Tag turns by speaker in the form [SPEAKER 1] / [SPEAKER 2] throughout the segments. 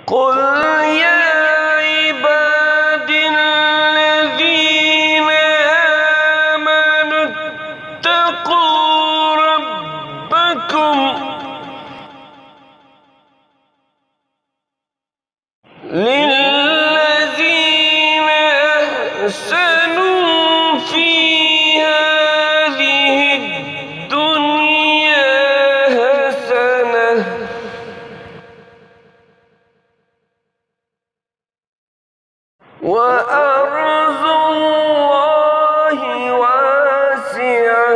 [SPEAKER 1] قل يا عبادي الذين آمنوا اتقوا ربكم للذين أحسنوا في هذه الدنيا حسنة وأرض الله واسعة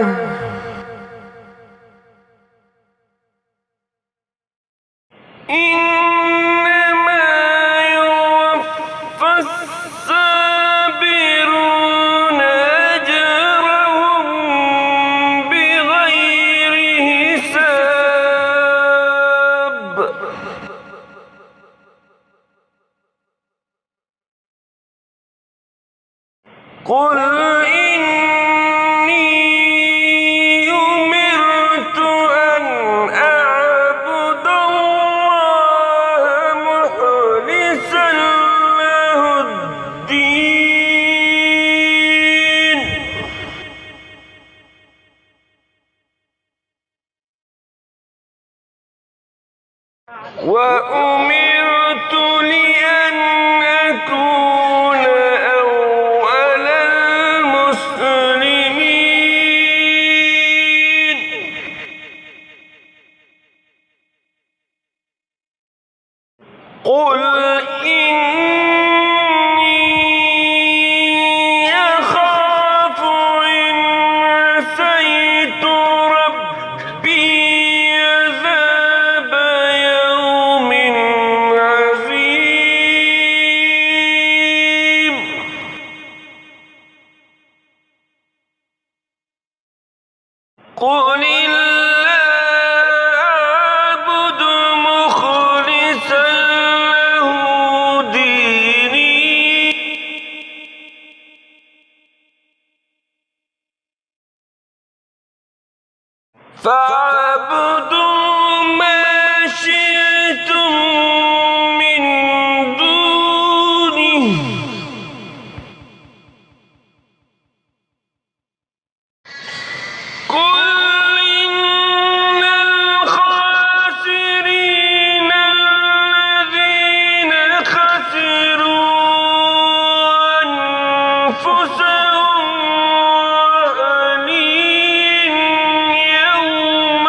[SPEAKER 1] إنما يوفى الصابرون أجرهم بغير حساب قل إني أمرت أن أعبد الله مخلصا له الدين وأمرت لأن أكون أول المسلمين قل إني أخاف إن عصيت ربي عذاب يوم عظيم قل الله أعبد مخلصا له ديني فاعبدوا ما شئتم من دونه قل إن الخاسرين الذين خسروا أنفسهم وأهليهم يوم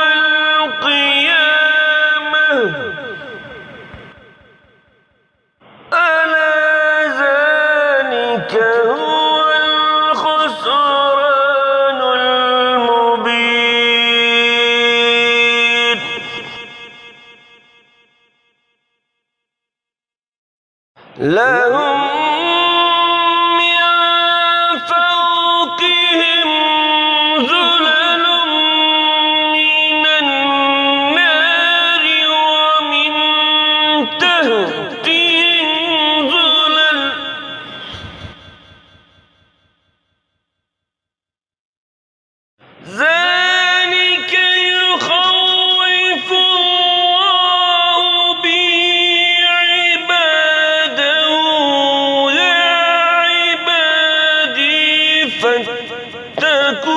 [SPEAKER 1] القيامة ألا ذلك هو الخسران المبين لهم من فوقهم ظلل من النار ومن تحتهم ظلل ذلك يخوف الله به عباده يا عبادي فاتقون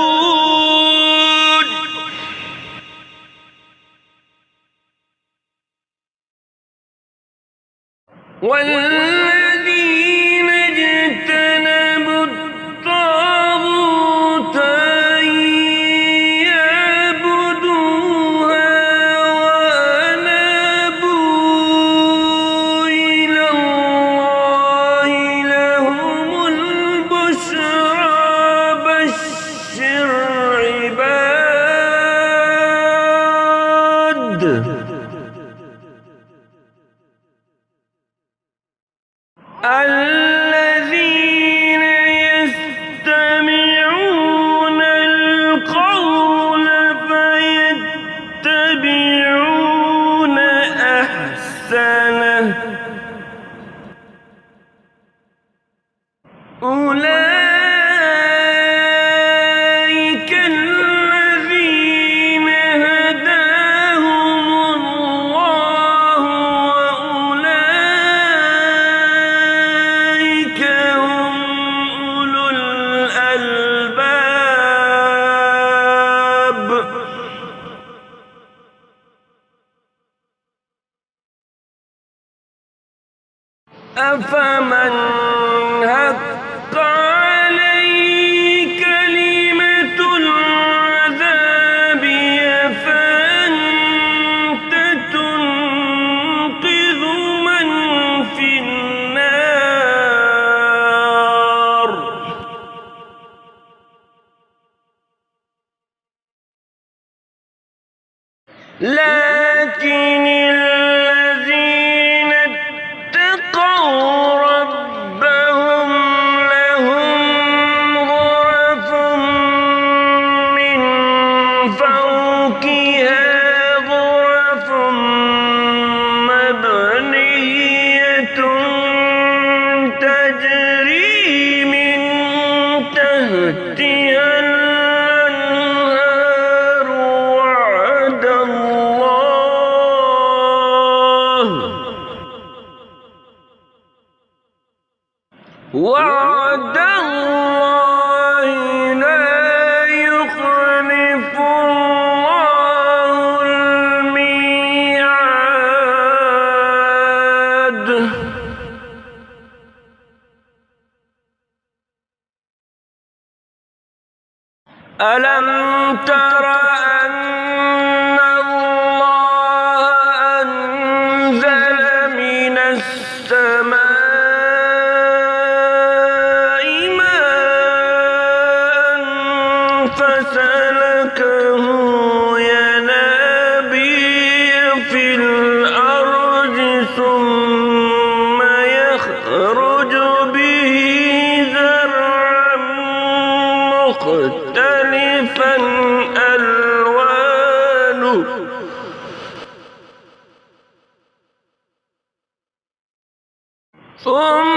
[SPEAKER 1] والذين اجتنبوا الطاغوت أن يعبدوها وأنابوا إلى الله لهم البشرى بشر عباد الذين يستمعون القول فيتبعون أحسنه أولئك الذين هداهم أفمن حق عليه كلمة العذاب أفأنت تنقذ من في النار لكن الذين اتقوا ربهم لهم غرف من فوقها غرف مبنية تجري من تحتها الأنهار وعد الله لا يخلف الله الميعاد ألم تر أن الله أنزل من السماء ماء فسلكه ينابيع في الأرض ثم يخرج به زرعا مختلفا ألوانه ثم